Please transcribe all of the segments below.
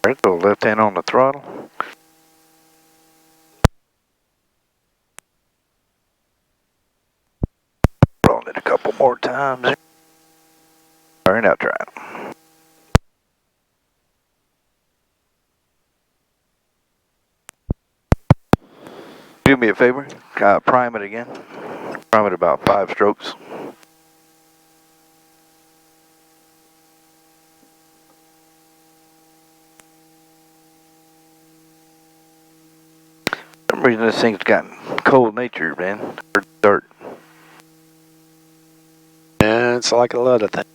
Alright, so left hand on the throttle. Rolling it a couple more times. Alright, now try it. Do me a favor, prime it again. Prime it about 5 strokes. For some reason this thing's gotten cold natured, man. Hard to start. Yeah, it's like a lot of things.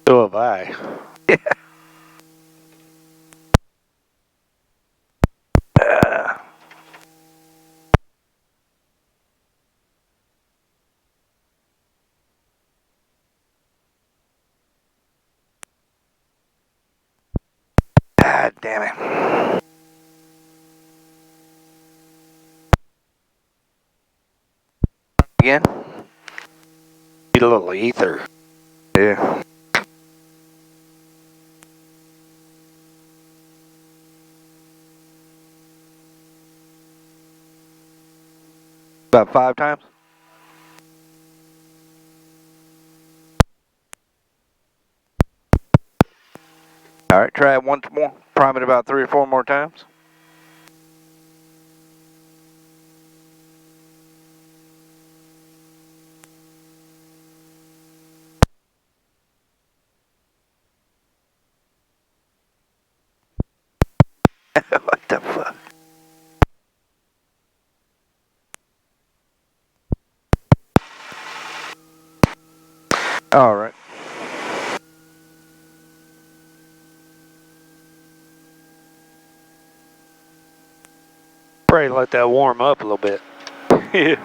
So have I. Yeah. God damn it. Again? Need a little ether. Yeah. About 5 times? Alright, try it once more. Prime it about 3 or 4 more times. What the fuck? Alright. Probably let that warm up a little bit. Yeah.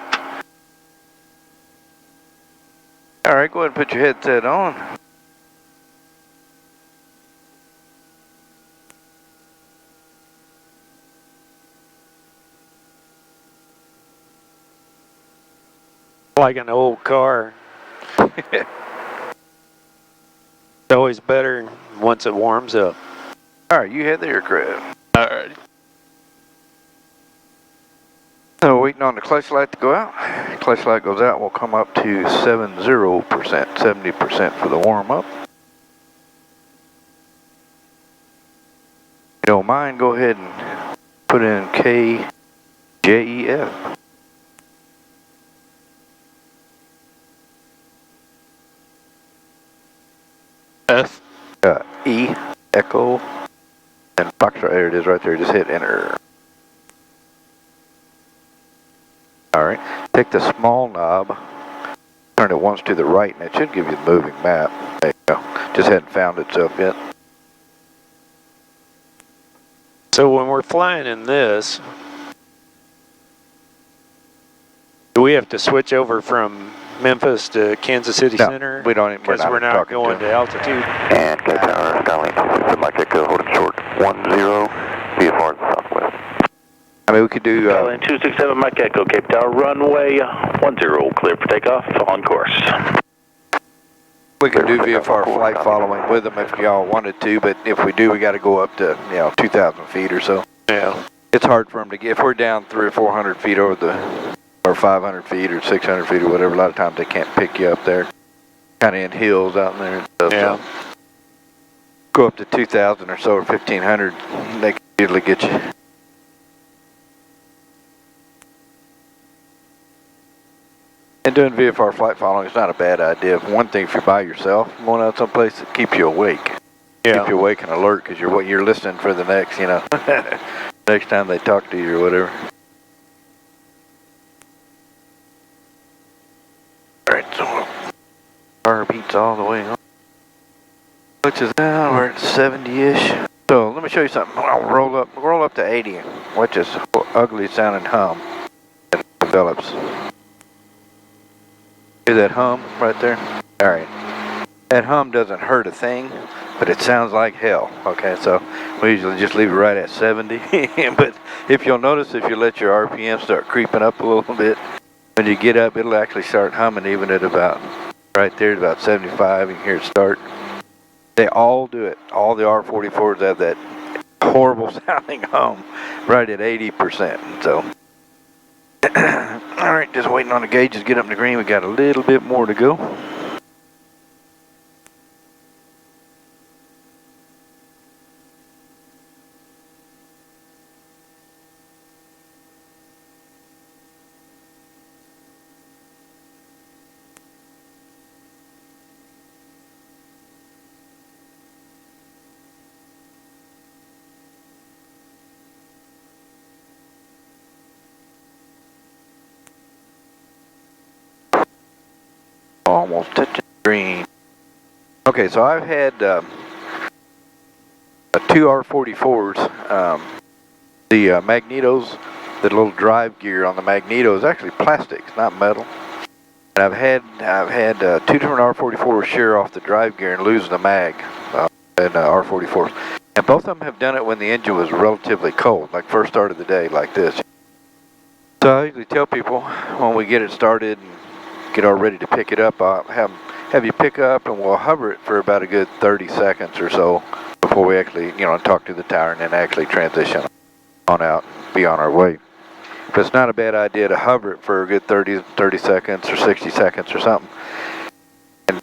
Alright, go ahead and put your headset on. Like an old car. It's always better once it warms up. Alright, you head the aircraft. Alright. So waiting on the clutch light to go out. Clutch light goes out, we'll come up to 70%, 70% for the warm up. If you don't mind, go ahead and put in KJEF. F. E, Echo, and Foxtrot. There it is right there. Just hit enter. Alright, take the small knob, turn it once to the right, and it should give you the moving map. There you go. Just hadn't found itself yet. So when we're flying in this, do we have to switch over from Memphis to Kansas City Center? We don't even, because we're not going to altitude. And Cape Tower, Skylink, system Mike Echo, holding short 10, VFR to the southwest. I mean, we could do... Skylink 267 Mike Echo, Cape Tower, runway 10, clear for takeoff, on course. We could do VFR flight following with them if y'all wanted to, but if we do, we got to go up to, 2,000 feet or so. Yeah. It's hard for them to get, if we're down 300 or 400 feet over the, or 500 feet or 600 feet or whatever, a lot of times they can't pick you up there. Kind of in hills out in there and stuff. Yeah. So go up to 2,000 or so or 1,500, they can usually get you. And doing VFR flight following is not a bad idea. One thing, if you're by yourself, going out someplace that keeps you awake. Yeah. Keep you awake and alert because you're listening for the next, next time they talk to you or whatever. Alright, so car beats all the way on. Which is now we're at 70-ish. So let me show you something. I'll roll up to 80. Watch this ugly sounding hum that develops. See that hum right there? Alright. That hum doesn't hurt a thing, but it sounds like hell. Okay, so we usually just leave it right at 70. But if you'll notice, if you let your RPM start creeping up a little bit, when you get up, it'll actually start humming even at about, right there at about 75, you can hear it start. They all do it. All the R44s have that horrible sounding hum right at 80%. So, all right, just waiting on the gauges to get up in the green. We got a little bit more to go. Almost touching green. Okay, so I've had two R44s. The magnetos, the little drive gear on the magneto is actually plastic, it's not metal. And I've had two different R44s shear off the drive gear and lose the mag in R44s. And both of them have done it when the engine was relatively cold, like first start of the day, like this. So I usually tell people when we get it started and get all ready to pick it up, I'll have you pick up and we'll hover it for about a good 30 seconds or so before we actually, talk to the tower and then actually transition on out and be on our way. But it's not a bad idea to hover it for a good 30 seconds or 60 seconds or something.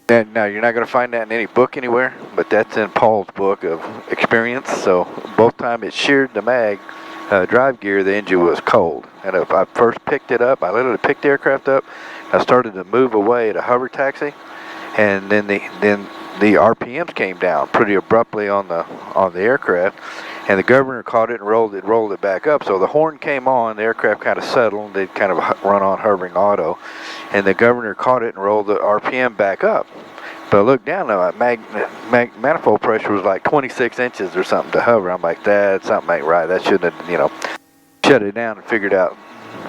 And now you're not going to find that in any book anywhere, but that's in Paul's book of experience. So both times it sheared the mag drive gear, the engine was cold. And if I first picked it up, I literally picked the aircraft up, I started to move away at a hover taxi, and then the RPMs came down pretty abruptly on the aircraft, and the governor caught it and rolled it back up. So the horn came on, the aircraft kind of settled, they'd kind of run on hovering auto, and the governor caught it and rolled the RPM back up. But I looked down, manifold pressure was like 26 inches or something to hover. I'm like, that something ain't right. That shouldn't have, shut it down and figured out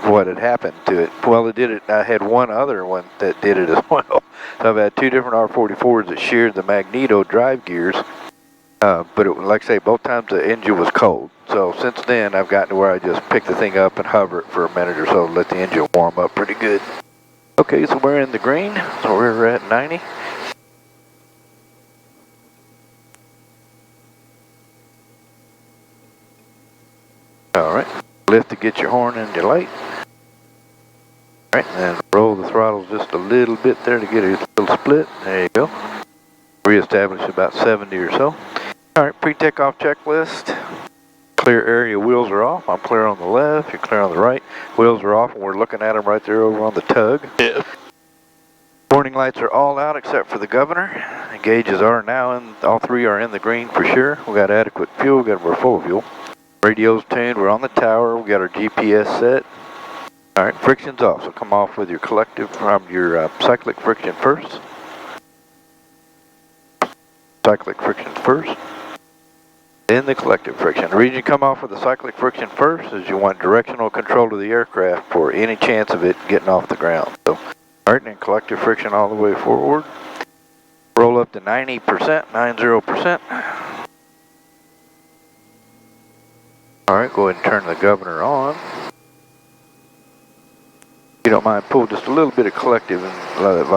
what had happened to it. Well, it did it. I had one other one that did it as well. So I've had two different R44s that sheared the magneto drive gears. But like I say, both times the engine was cold. So since then, I've gotten to where I just pick the thing up and hover it for a minute or so to let the engine warm up pretty good. Okay, so we're in the green. So we're at 90. Alright, lift to get your horn and your light. Alright, and roll the throttle just a little bit there to get a little split. There you go. Reestablish about 70 or so. Alright, pre-takeoff checklist. Clear area, wheels are off. I'm clear on the left, you're clear on the right. Wheels are off and we're looking at them right there over on the tug. Yeah. Warning lights are all out except for the governor. The gauges are now in, all three are in the green for sure. We got adequate fuel, we're full of fuel. Radio's tuned, we're on the tower, we got our GPS set. Alright, friction's off, so come off with your your cyclic friction first. Cyclic friction first. Then the collective friction. The reason you come off with the cyclic friction first is you want directional control of the aircraft for any chance of it getting off the ground. So, alright, then collective friction all the way forward. Roll up to 90%, 90%. Alright, go ahead and turn the governor on. If you don't mind, pull just a little bit of collective and let it